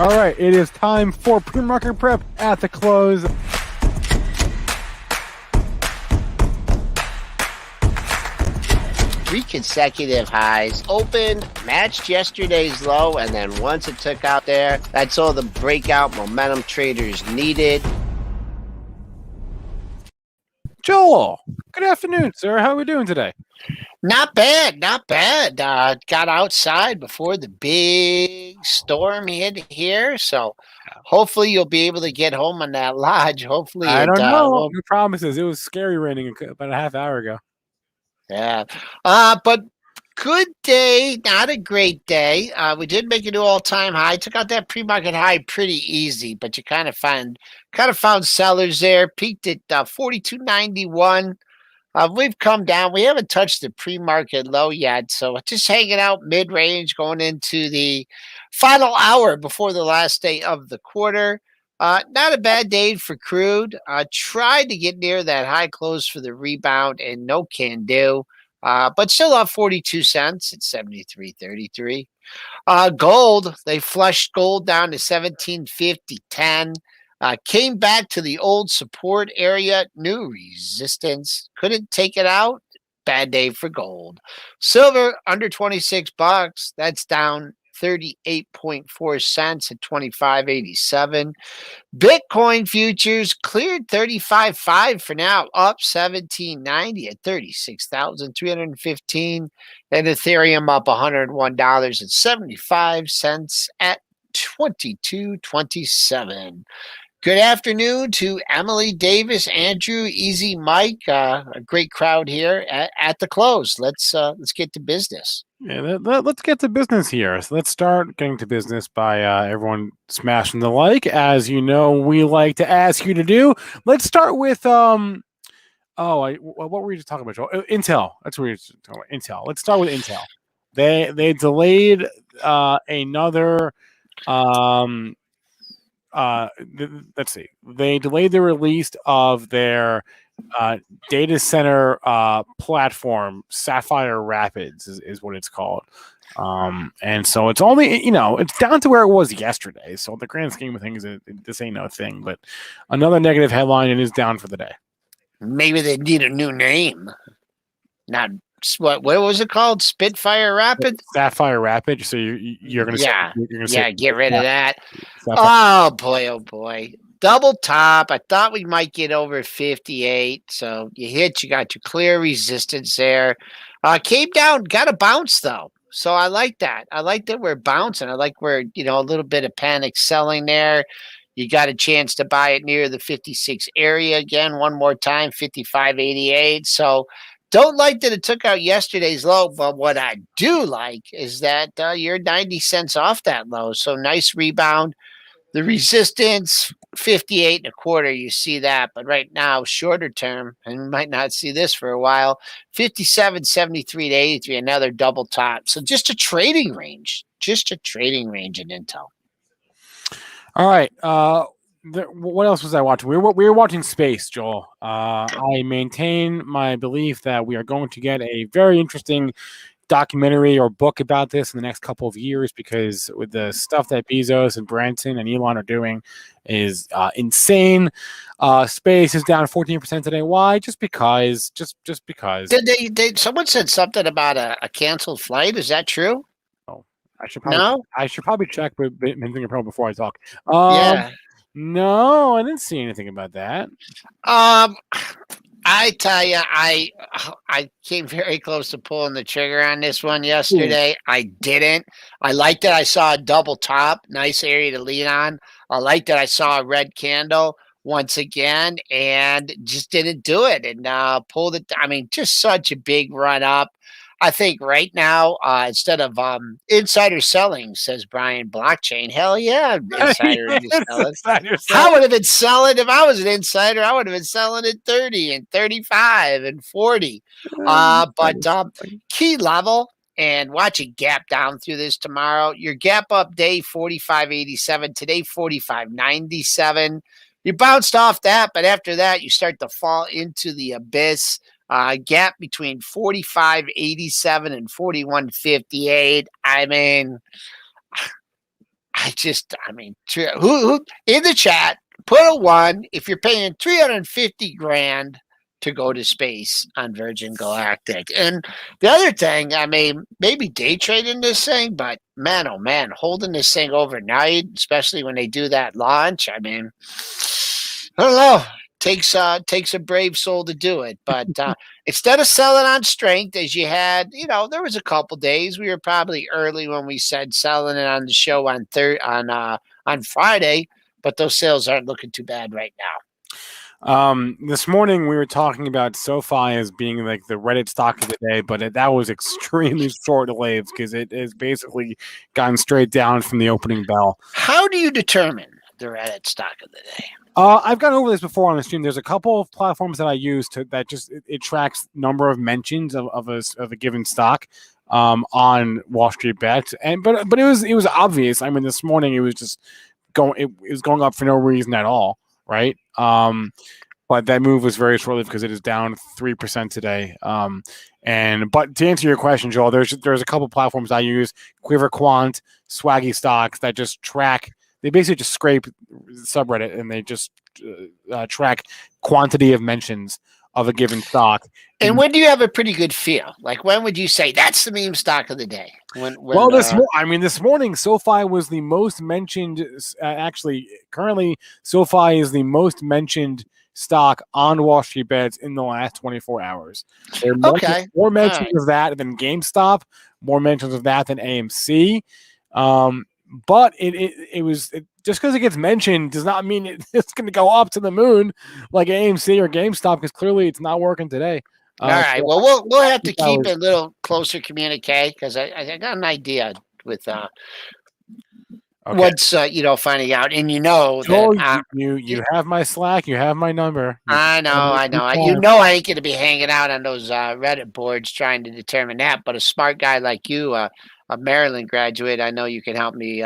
All right, it is time for pre-market prep at the close. Three consecutive highs, opened, matched yesterday's low, and then once it took out there, that's all the breakout momentum traders needed. Joel, good afternoon, sir. How are we doing today? Not bad, not bad. Got outside before the big storm hit here, so hopefully you'll be able to get home on that lodge. Hopefully I it don't know. won't. No promises. It was scary raining about a half hour ago. Yeah. But good day, not a great day. We did make a new all-time high. Took out that pre-market high pretty easy, but you kind of found sellers there. Peaked at 42.91. We've come down. We haven't touched the pre-market low yet, so just hanging out mid-range, going into the final hour before the last day of the quarter. Not a bad day for crude. Tried to get near that high close for the rebound, and no can do. But still up 42 cents at 73.33. Gold, they flushed gold down to 1750.10. Came back to the old support area, new resistance. Couldn't take it out. Bad day for gold. Silver under 26 bucks. That's down 38.4 cents at 25.87. Bitcoin futures cleared 35.5 for now, up 17.90 at 36,315. And Ethereum up $101.75 at 22.27. Good afternoon to Emily Davis, Andrew, Easy Mike. A great crowd here at the close. Let's get to business. Yeah, let's get to business here. So let's start getting to business by everyone smashing the like, as you know we like to ask you to do. Let's start with what were you just talking about, Joel? Intel. That's what we were talking about. Intel. Let's start with Intel. They delayed another. Let's see. They delayed the release of their data center platform. Sapphire Rapids is what it's called. And so it's only, it's down to where it was yesterday. So the grand scheme of things, this ain't no thing. But another negative headline, and is down for the day. Maybe they need a new name. Not what was it called? Spitfire Rapid? Sapphire Rapid. So you're gonna say get rid of that. Sapphire. Oh boy. Double top. I thought we might get over 58. So you got your clear resistance there. Came down, got a bounce though. So I like that. I like that we're bouncing. I like we're, a little bit of panic selling there. You got a chance to buy it near the 56 area again, one more time, 55.88. So don't like that it took out yesterday's low, but what I do like is that you're 90 cents off that low. So nice rebound. The resistance, 58.25, you see that. But right now, shorter term, and we might not see this for a while, 57.73 to 83, another double top. So just a trading range in Intel. All right. What else was I watching? We were watching Space, Joel. I maintain my belief that we are going to get a very interesting documentary or book about this in the next couple of years, because with the stuff that Bezos and Branson and Elon are doing is insane. Space is down 14% today. Why? Just because. Just because. Did someone said something about a canceled flight? Is that true? Oh, I should probably check with Benzinga Pro before I talk. Yeah. No, I didn't see anything about that. I tell you, I came very close to pulling the trigger on this one yesterday. I didn't. I liked that I saw a double top, nice area to lean on. I liked that I saw a red candle once again, and just didn't do it, and pulled it. I mean, just such a big run up. I think right now, instead of insider selling, says Brian Blockchain, hell yeah, insider selling. I would have been selling if I was an insider. I would have been selling at 30 and 35 and 40. But key level, and watch it gap down through this tomorrow. Your gap up day 45.87, today 45.97. You bounced off that, but after that, you start to fall into the abyss. Gap between 45.87 and 41.58. I mean, I mean, who in the chat put a 1 if you're paying 350 grand to go to space on Virgin Galactic. And the other thing, I mean, maybe day trading this thing, but man, oh man, holding this thing overnight, especially when they do that launch, I mean, I don't know. Takes a brave soul to do it, but instead of selling on strength as you had, there was a couple days we were probably early when we said selling it on the show on Friday, but those sales aren't looking too bad right now. This morning we were talking about SoFi as being like the Reddit stock of the day, but that was extremely short-lived because it has basically gotten straight down from the opening bell. How do you determine the Reddit stock of the day? I've gone over this before on the stream. There's a couple of platforms that I use that just it tracks number of mentions of a given stock on Wall Street Bets, but it was obvious. I mean, this morning it was just it was going up for no reason at all, right? But that move was very short-lived because it is down 3% today. But to answer your question, Joel, there's a couple of platforms I use: Quiver Quant, Swaggy Stocks, that just track. They basically just scrape subreddit and they just track quantity of mentions of a given stock. And when do you have a pretty good feel? Like, when would you say that's the meme stock of the day? This morning, SoFi was the most mentioned. Actually, currently, SoFi is the most mentioned stock on Wall Street Bets in the last 24 hours. There are more mentions of that than GameStop, more mentions of that than AMC. But it was just because it gets mentioned does not mean it's going to go up to the moon like AMC or GameStop, because clearly it's not working today. All right. Well, we'll have to keep a little closer communique because I got an idea with what's finding out, and Joel, that you have my Slack, you have my number. I know. I ain't going to be hanging out on those Reddit boards trying to determine that. But a smart guy like you, a Maryland graduate, I know you can help me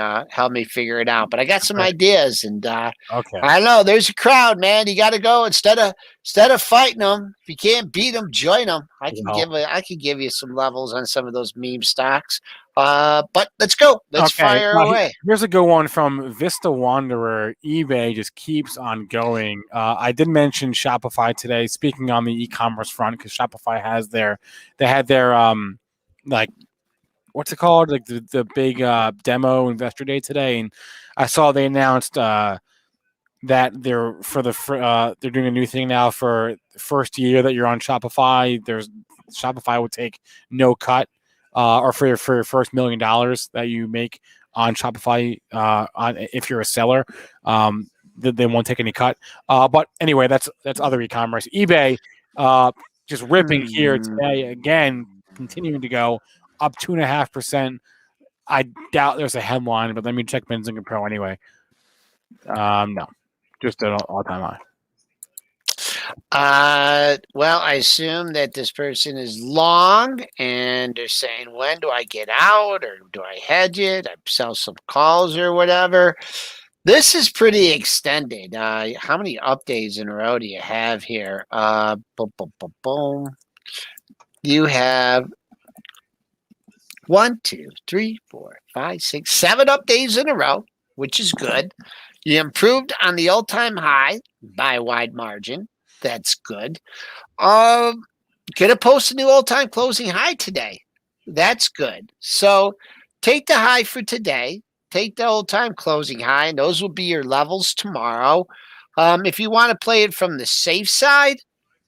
figure it out. But I got some ideas, and I don't know. There's a crowd, man. You got to go instead of fighting them. If you can't beat them, join them. I can give you some levels on some of those meme stocks. But let's go. Let's fire away. Here's a good one from Vista Wanderer. eBay just keeps on going. I did mention Shopify today, speaking on the e-commerce front, because Shopify had their like, what's it called? Like the big demo investor day today, and I saw they announced that they're doing a new thing now for the first year that you're on Shopify. Shopify will take no cut. Or for your first $1 million that you make on Shopify, if you're a seller, they won't take any cut. But anyway, that's other e-commerce. eBay just ripping here today again, continuing to go up 2.5%. I doubt there's a headline, but let me check Benzinga Pro anyway. No, just an all-time high. Well, I assume that this person is long and they're saying, when do I get out, or do I hedge it? I sell some calls or whatever. This is pretty extended. How many updates in a row do you have here? Boom. You have 1, 2, 3, 4, 5, 6, 7 updates in a row, which is good. You improved on the all-time high by a wide margin. That's good. Gonna post a new all-time closing high today. That's good. So take the high for today. Take the all-time closing high, and those will be your levels tomorrow. If you want to play it from the safe side,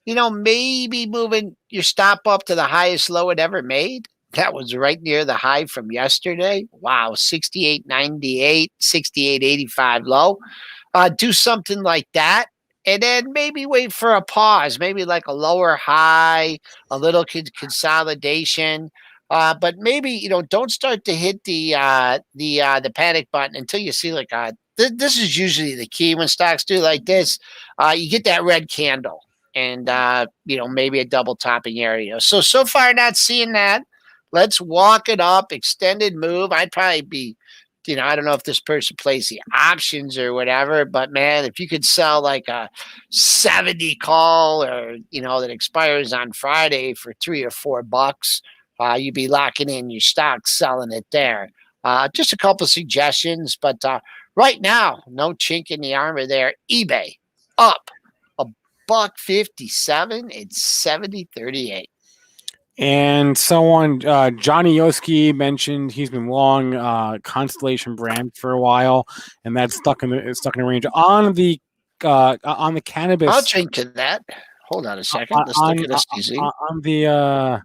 maybe moving your stop up to the highest low it ever made. That was right near the high from yesterday. Wow, 68.98, 68.85 low. Do something like that. And then maybe wait for a pause, maybe like a lower high, a little consolidation. But maybe, don't start to hit the panic button until you see this is usually the key when stocks do like this. You get that red candle and, maybe a double topping area. So far not seeing that. Let's walk it up, extended move. I'd probably be, I don't know if this person plays the options or whatever, but man, if you could sell like a 70 call or, that expires on Friday for $3 or $4, you'd be locking in your stock, selling it there. Just a couple suggestions, but right now, no chink in the armor there. eBay up a buck 57. It's 70.38. And someone, Johnny Yoski mentioned he's been long Constellation brand for a while, and that's stuck in the range on the I'll cannabis drink to that. Hold on a second. on Let's look at STZ.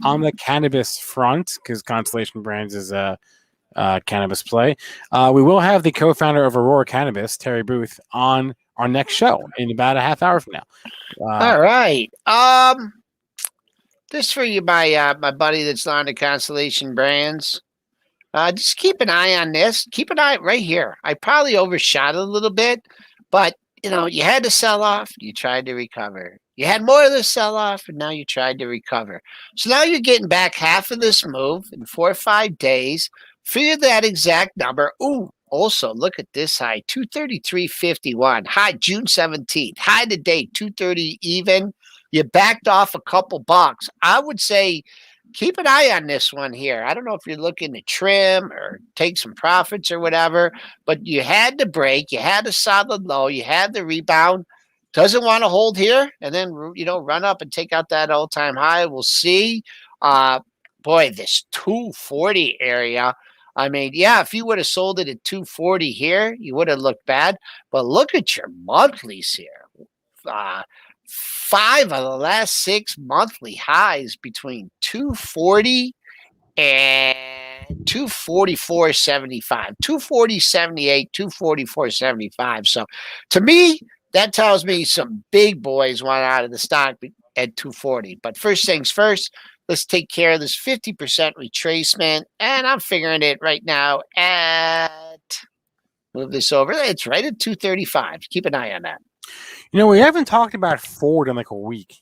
on the cannabis front, because Constellation Brands is a cannabis play. We will have the co-founder of Aurora Cannabis, Terry Booth, on our next show in about a half hour from now. All right. This for you, my buddy that's on the Constellation Brands. Just keep an eye on this. Keep an eye right here. I probably overshot it a little bit, but you had to sell off. You tried to recover. You had more of the sell off, and now you tried to recover. So now you're getting back half of this move in 4 or 5 days. Figure that exact number. Ooh, also look at this high, 233.51. High June 17th. High today, 230 even. You backed off a couple bucks. I would say keep an eye on this one here. I don't know if you're looking to trim or take some profits or whatever, but you had the break. You had a solid low. You had the rebound. Doesn't want to hold here and then, run up and take out that all-time high. We'll see. Boy, this 240 area. I mean, yeah, if you would have sold it at 240 here, you would have looked bad. But look at your monthlies here. 5 of the last 6 monthly highs between 240 and 244.75, 240.78, 244.75. So to me, that tells me some big boys want out of the stock at 240. But first things first, let's take care of this 50% retracement. And I'm figuring it right now at, move this over. It's right at 235. Keep an eye on that. We haven't talked about Ford in like a week.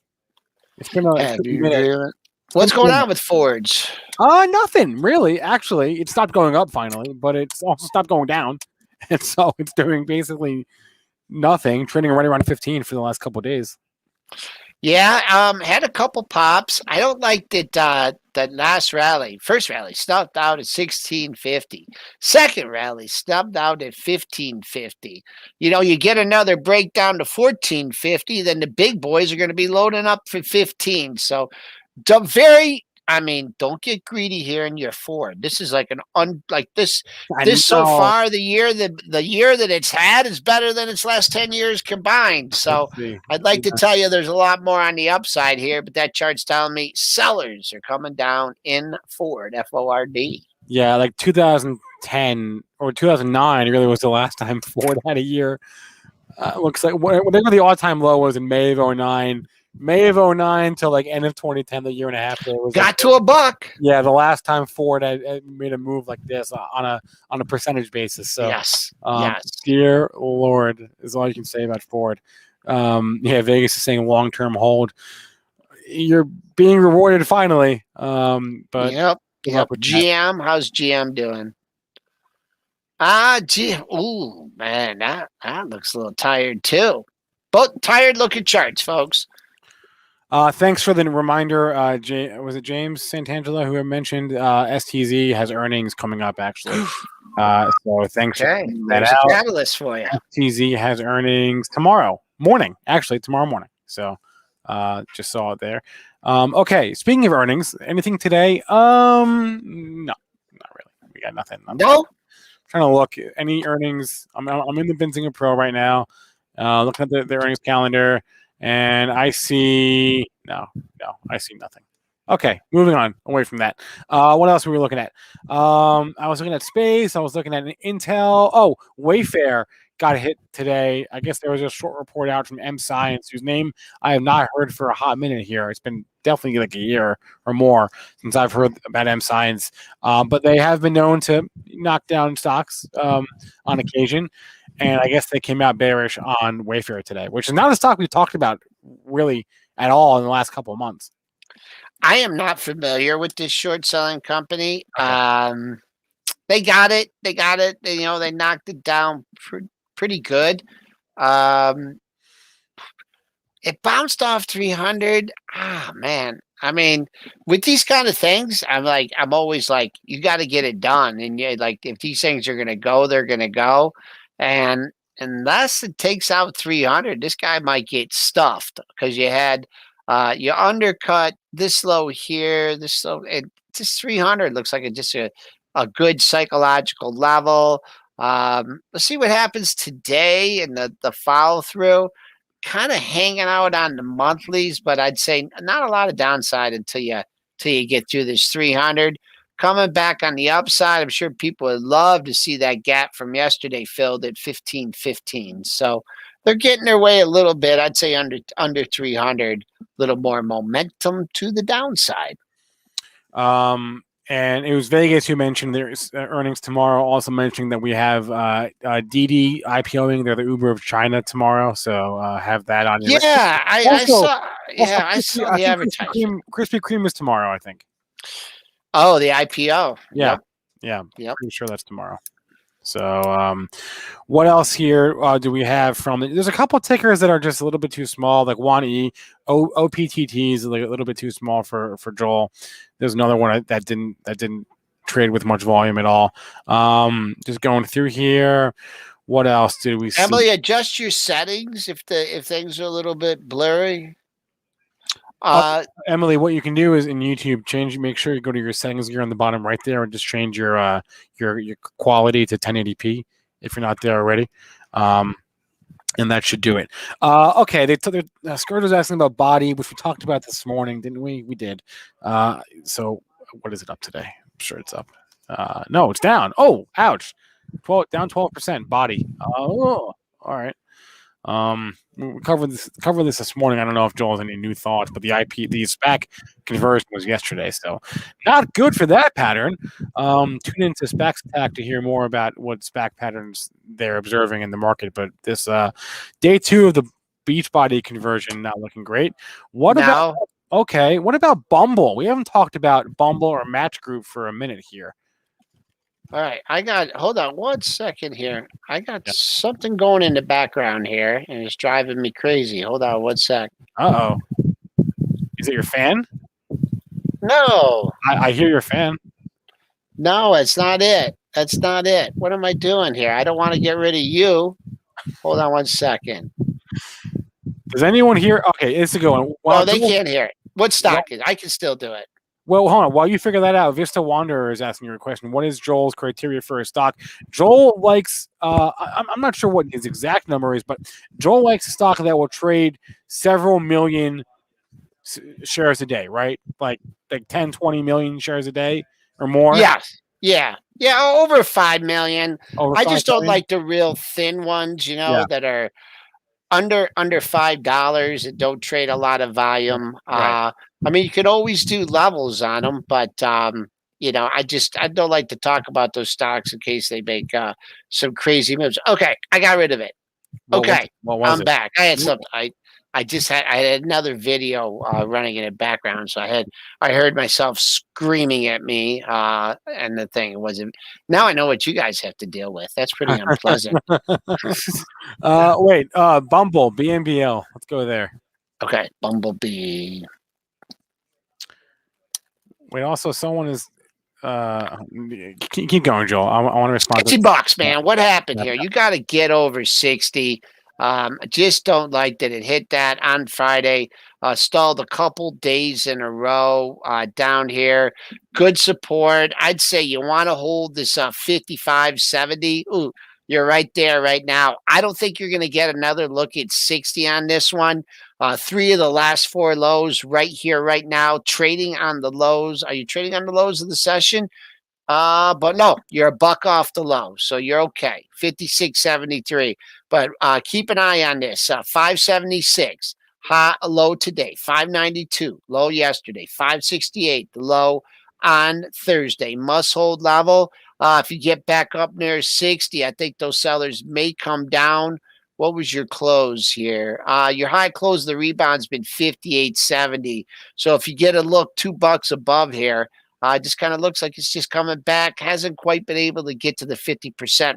It's been a minute. What's going on with Fords? Nothing really. Actually, it stopped going up finally, but it's also stopped going down, and so it's doing basically nothing. Trading right around 15 for the last couple of days. Yeah, had a couple pops. I don't like that last rally. First rally stubbed out at 1650. Second rally stubbed out at 1550. You get another breakdown to 1450, then the big boys are going to be loading up for 15. So don't get greedy here in year 4. This is like this so far the year that it's had is better than its last 10 years combined. So I'd like to tell you there's a lot more on the upside here, but that chart's telling me sellers are coming down in Ford, F-O-R-D. Yeah, like 2010 or 2009 really was the last time Ford had a year. Looks like whatever the all-time low was in May of 2009. May of 2009 till like end of 2010, the year and a half there was got to a buck. Yeah, the last time Ford had made a move like this on a percentage basis. So yes, dear Lord is all you can say about Ford. Vegas is saying long-term hold. You're being rewarded finally. But yep. GM, how's GM doing? Ooh, man, that looks a little tired too. Both tired looking charts, folks. Thanks for the reminder. Was it James Santangelo who had mentioned STZ has earnings coming up, actually. So thanks for that out. A catalyst for you. STZ has earnings tomorrow morning. So just saw it there. Okay, speaking of earnings, anything today? No, not really. We got nothing. I'm trying to look. Any earnings? I'm in the Benzinga Pro right now, looking at the earnings calendar. And I see I see nothing. Okay, moving on away from that. What else were we looking at? I was looking at space. I was looking at an Intel. Oh, Wayfair got hit today. I guess there was a short report out from M Science, whose name I have not heard for a hot minute here. It's been definitely like a year or more since I've heard about M Science. But they have been known to knock down stocks on occasion. And I guess they came out bearish on Wayfair today, which is not a stock we've talked about really at all in the last couple of months. I am not familiar with this short selling company. Okay. They got it. They knocked it down pretty good. It bounced off 300. Man, I mean, with these kind of things, I'm always like, you got to get it done. And yeah, like if these things are going to go, they're going to go. And unless it takes out 300, this guy might get stuffed because you undercut this low here, this low, and just 300 looks like just a good psychological level. Let's see what happens today and the follow through. Kind of hanging out on the monthlies, but I'd say not a lot of downside until you get through this 300. Coming back on the upside, I'm sure people would love to see that gap from yesterday filled at 15.15. So they're getting their way a little bit. I'd say under 300, a little more momentum to the downside. And it was Vegas who mentioned there's earnings tomorrow. Also mentioning that we have Didi IPOing. They're the Uber of China tomorrow, so have that on your. Yeah, I Also, saw. Yeah, I saw I the think advertisement. Krispy Kreme is tomorrow. I think. Oh, the IPO. Yeah, Yep. yeah, Yep. pretty sure that's tomorrow. So, what else here do we have from? There's a couple of tickers that are just a little bit too small, like 1E, OPTT is like a little bit too small for Joel. There's another one that didn't trade with much volume at all. Just going through here. What else did we see? Emily, adjust your settings if things are a little bit blurry. Emily, what you can do is in YouTube make sure you go to your settings gear on the bottom right there and just change your quality to 1080p if you're not there already. And that should do it. Okay, Skirt was asking about body, which we talked about this morning, didn't we? We did. So what is it up today? I'm sure it's up. No, it's down. Oh, ouch. Down 12%. Body. Oh, all right. We covered this morning. I don't know if Joel has any new thoughts, but the SPAC conversion was yesterday, so not good for that pattern. Tune into SPAC's Attack to hear more about what SPAC patterns they're observing in the market. But this day 2 of the Beachbody conversion not looking great. What about Bumble? We haven't talked about Bumble or Match Group for a minute here. All right, hold on 1 second here. I got something going in the background here, and it's driving me crazy. Hold on 1 sec. Uh-oh. Is it your fan? No. I hear your fan. No, it's not it. That's not it. What am I doing here? I don't want to get rid of you. Hold on 1 second. Does anyone hear? Okay, it's a good one. No, they can't hear it. What stock is? I can still do it. Well, hold on. While you figure that out, Vista Wanderer is asking you a question. What is Joel's criteria for a stock? Joel likes, I'm not sure what his exact number is, but Joel likes a stock that will trade several million shares a day, right? Like 10, 20 million shares a day or more? Yes. Yeah. Yeah, over 5 million. I just don't million? like the real thin ones, that are under $5 and don't trade a lot of volume. Right. I mean, you could always do levels on them, but I don't like to talk about those stocks in case they make some crazy moves. Okay, I got rid of it. Okay, I'm back. I had something. I had another video running in the background, so I heard myself screaming at me, and the thing wasn't. Now I know what you guys have to deal with. That's pretty unpleasant. Wait, Bumble, BNBL. Let's go there. Okay, Bumblebee. Wait, also someone is keep going, Joel. I want to respond. $60, man. What happened here? You got to get over 60. I just don't like that it hit that on Friday. Stalled a couple days in a row down here. Good support. I'd say you want to hold this 55.70. Ooh, you're right there right now. I don't think you're going to get another look at 60 on this one. 3 of the last 4 lows right here, right now, trading on the lows. Are you trading on the lows of the session? But no, you're a buck off the low, so you're okay. 56.73. But keep an eye on this. 576, low today. 592, low yesterday. 568, the low on Thursday. Must hold level. If you get back up near 60, I think those sellers may come down. What was your close here? Your high close of the rebound's been 58.70. So if you get a look $2 above here, just kind of looks like it's just coming back. Hasn't quite been able to get to the 50%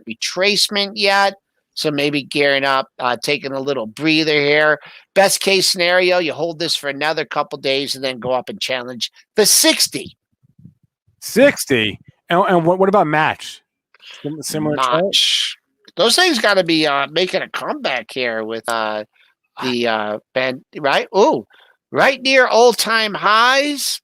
retracement yet. So maybe gearing up, taking a little breather here. Best case scenario, you hold this for another couple days and then go up and challenge the 60. 60. And what about match? Similar chart? Much. Those things got to be making a comeback here with the band, right? Oh, right near all-time highs.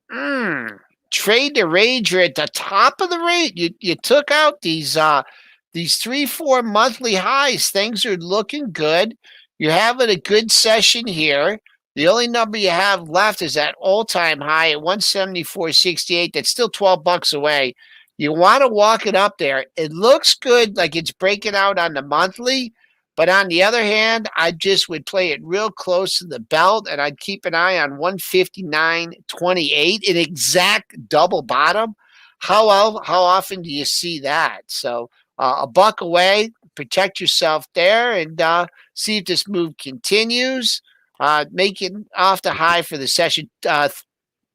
Trade the range. You're at the top of the rate. You took out these 3-4 monthly highs. Things are looking good. You're having a good session here. The only number you have left is that all-time high at 174.68. That's still $12 away. You want to walk it up there. It looks good, like it's breaking out on the monthly. But on the other hand, I just would play it real close to the belt, and I'd keep an eye on 159.28, an exact double bottom. How often do you see that? So a buck away, protect yourself there, and see if this move continues. Making off the high for the session.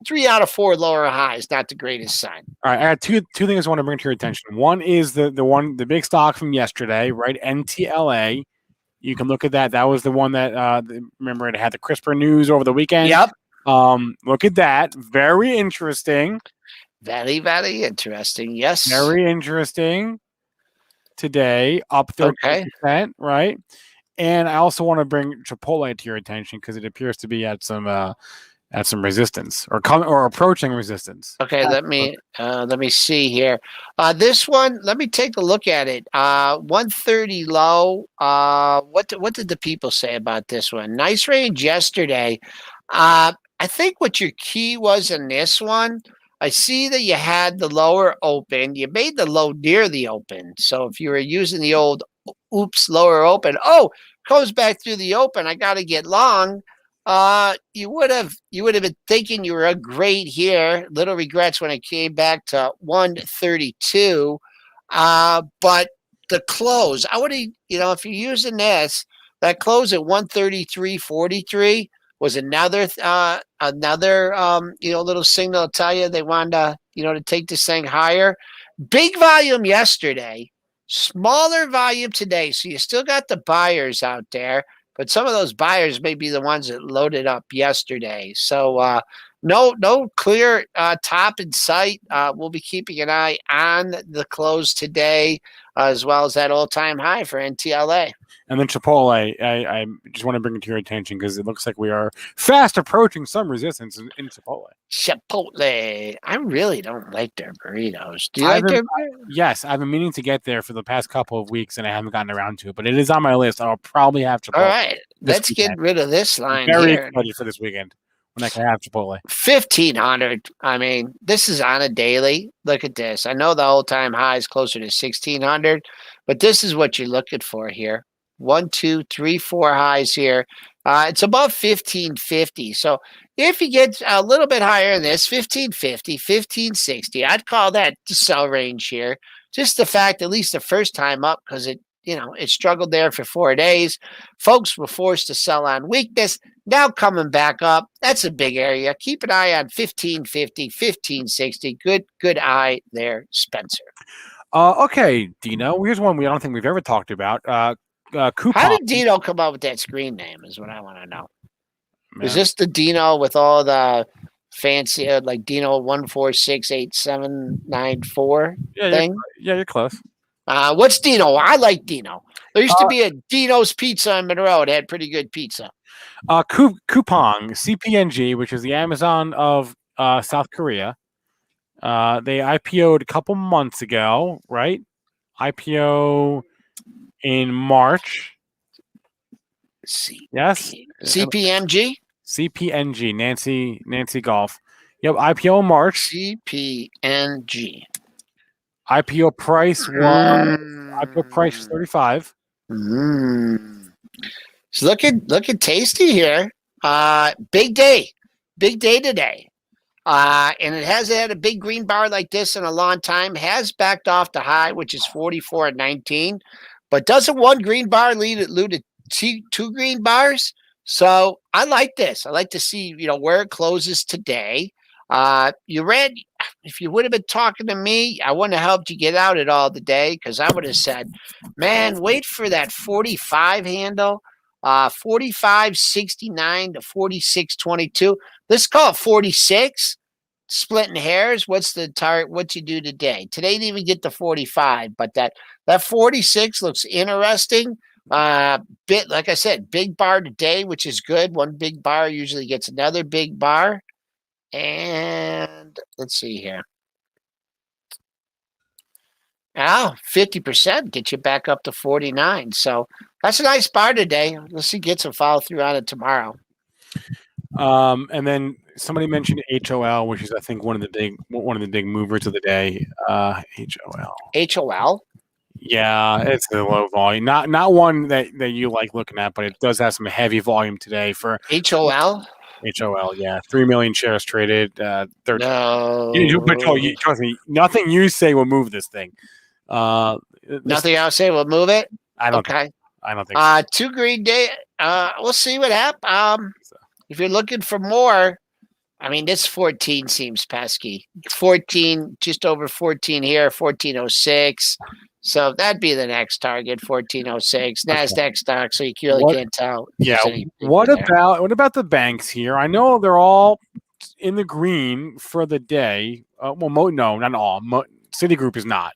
3 out of 4 lower highs, not the greatest sign. All right, I got two things I want to bring to your attention. One is the big stock from yesterday, right? NTLA. You can look at that. That was the one that remember it had the CRISPR news over the weekend. Yep. Look at that. Very interesting. Very, very interesting. Yes. Very interesting. Today, up 13%, right? And I also want to bring Chipotle to your attention because it appears to be at some resistance or approaching resistance. Okay, let me see here. This one, let me take a look at it. 130 low. What did the people say about this one? Nice range yesterday. I think what your key was in this one. I see that you had the lower open. You made the low near the open. So if you were using the old oops lower open, comes back through the open. I got to get long. You would have been thinking you were great here. Little regrets when it came back to 132. But the close, I would have, if you're using this, that close at 133.43 was another little signal to tell you they wanted to, to take this thing higher. Big volume yesterday, smaller volume today. So you still got the buyers out there. But some of those buyers may be the ones that loaded up yesterday. So no clear top in sight. We'll be keeping an eye on the close today, as well as that all-time high for NTLA. And then Chipotle, I just want to bring it to your attention because it looks like we are fast approaching some resistance in Chipotle. Chipotle. I really don't like their burritos. Do you like their burritos? Yes, I've been meaning to get there for the past couple of weeks, and I haven't gotten around to it. But it is on my list. I'll probably have Chipotle. All right, let's get rid of this line here. Very here. excited for this weekend when I can have Chipotle. 1,500. I mean, this is on a daily. Look at this. I know the all-time high is closer to 1,600, but this is what you're looking for here. 1, 2, 3, 4 highs here. It's above 1,550. So if you get a little bit higher than this, 1,550, 1,560, I'd call that the sell range here. Just the fact, at least the first time up, because it struggled there for 4 days. Folks were forced to sell on weakness. Now coming back up. That's a big area. Keep an eye on 1,550, 1,560. Good eye there, Spencer. Okay, Dino. Here's one I don't think we've ever talked about. Coupon. How did Dino come up with that screen name is what I want to know. Man. Is this the Dino with all the fancy, like Dino 1468794 thing? You're close. What's Dino? I like Dino. There used to be a Dino's Pizza in Monroe. It had pretty good pizza. Coupon, CPNG, which is the Amazon of South Korea. They IPO'd a couple months ago, right? IPO in March. Yes. CPMG? CPNG, Nancy Golf. Yep, IPO in March. CPNG. IPO price was IPO 35. It's looking tasty here. Big day today. And it hasn't had a big green bar like this in a long time. Has backed off the high, which is 44.19. But doesn't one green bar lead to two green bars? So I like this. I like to see, where it closes today. You read if you would have been talking to me, I wouldn't have helped you get out at all today because I would have said, man, wait for that 45 handle, 45.69 to 46.22. Let's call it 46. Splitting hairs. What's the target? What you do today? Today didn't even get the 45, but that 46 looks interesting. Bit like I said, big bar today, which is good. One big bar usually gets another big bar. And let's see here. Now, 50% get you back up to 49. So that's a nice bar today. Let's see, get some follow through on it tomorrow. And then somebody mentioned HOL, which is I think one of the big movers of the day. HOL. HOL. Yeah, it's a low volume. Not one that you like looking at, but it does have some heavy volume today for HOL. HOL. Yeah, 3 million shares traded. 13. No. But trust me, nothing you say will move this thing. Nothing I'll say will move it. I don't. Okay. I don't think so. 2 green day. We'll see what happens. If you're looking for more, I mean, this 14 seems pesky. 14, just over 14 here, 1406. So that'd be the next target, 1406. NASDAQ stock, so you really can't tell. Yeah. What about the banks here? I know they're all in the green for the day. No, not all. Citigroup is not,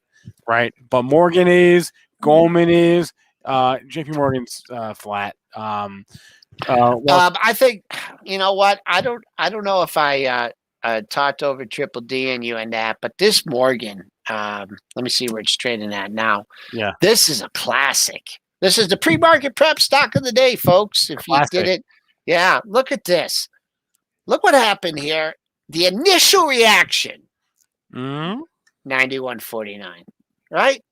right? But Morgan is, Goldman is, JP Morgan's flat. I think, you know what? I don't know if I talked over Triple D and you and that, but this Morgan, let me see where it's trading at now. Yeah. This is a classic. This is the pre-market prep stock of the day, folks. If you did it. Yeah. Look at this. Look what happened here. The initial reaction. 91.49. Right?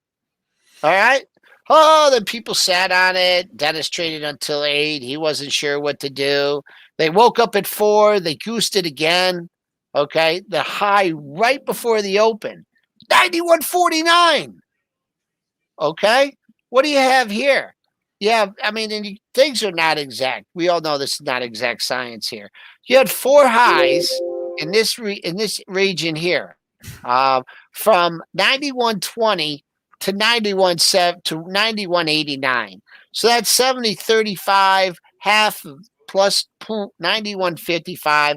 All right. Oh, then people sat on it. Dennis traded until 8. He wasn't sure what to do. They woke up at 4. They goosed it again. Okay. The high right before the open. 91.49. Okay. What do you have here? Yeah, I mean, and things are not exact. We all know this is not exact science here. You had 4 highs in this region here, from 91.20 to 91.7 to 91.89. So that's 70.35, half plus 91.55.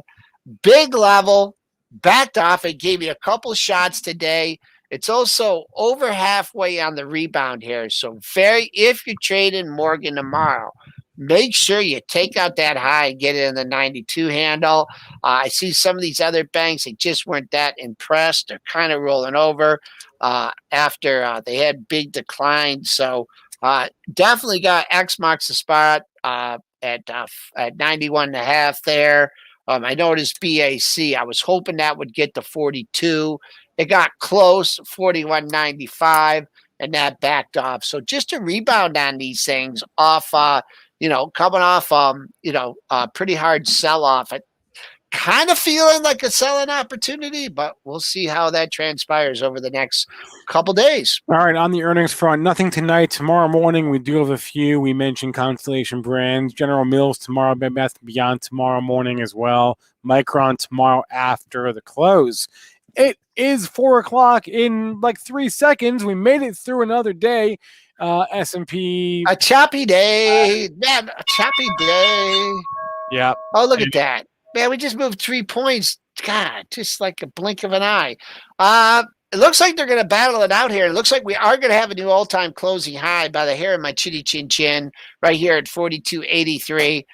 Big level, backed off. It gave you a couple shots today. It's also over halfway on the rebound here. So if you're trading Morgan tomorrow, make sure you take out that high and get it in the 92 handle. I see some of these other banks, they just weren't that impressed. They're kind of rolling over after they had big declines. So definitely got X marks the spot at 91.5 there. I noticed BAC. I was hoping that would get to 42. It got close, 41.95, and that backed off. So just a rebound on these things off, coming off, a pretty hard sell-off. Kind of feeling like a selling opportunity, but we'll see how that transpires over the next couple days. All right, on the earnings front, nothing tonight. Tomorrow morning, we do have a few. We mentioned Constellation Brands, General Mills tomorrow, Bed Bath & Beyond tomorrow morning as well, Micron tomorrow after the close. It is 4 o'clock in like 3 seconds. We made it through another day. S&P. A choppy day. Man, a choppy day. Yeah. Oh, look at that. Man, we just moved 3 points. God, just like a blink of an eye. It looks like they're going to battle it out here. It looks like we are going to have a new all-time closing high by the hair of my chitty chin chin right here at 42.83.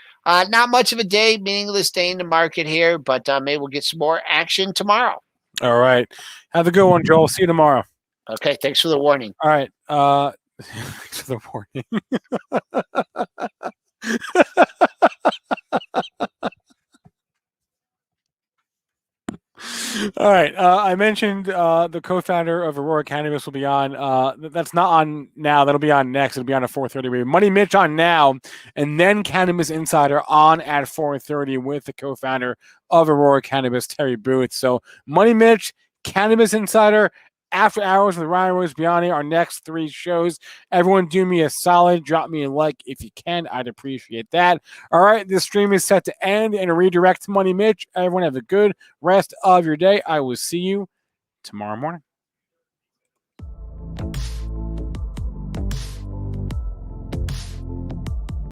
Not much of a day, meaningless day in the market here, but maybe we'll get some more action tomorrow. All right. Have a good one, Joel. See you tomorrow. Okay. Thanks for the warning. All right. Thanks for the warning. All right. I mentioned the co-founder of Aurora Cannabis will be on. That's not on now. That'll be on next. It'll be on at 4:30. We have Money Mitch on now, and then Cannabis Insider on at 4:30 with the co-founder of Aurora Cannabis, Terry Booth. So Money Mitch, Cannabis Insider, After Hours with Ryan Rosbiani, our next 3 shows. Everyone do me a solid. Drop me a like if you can. I'd appreciate that. All right, this stream is set to end and redirect to Money Mitch. Everyone have a good rest of your day. I will see you tomorrow morning.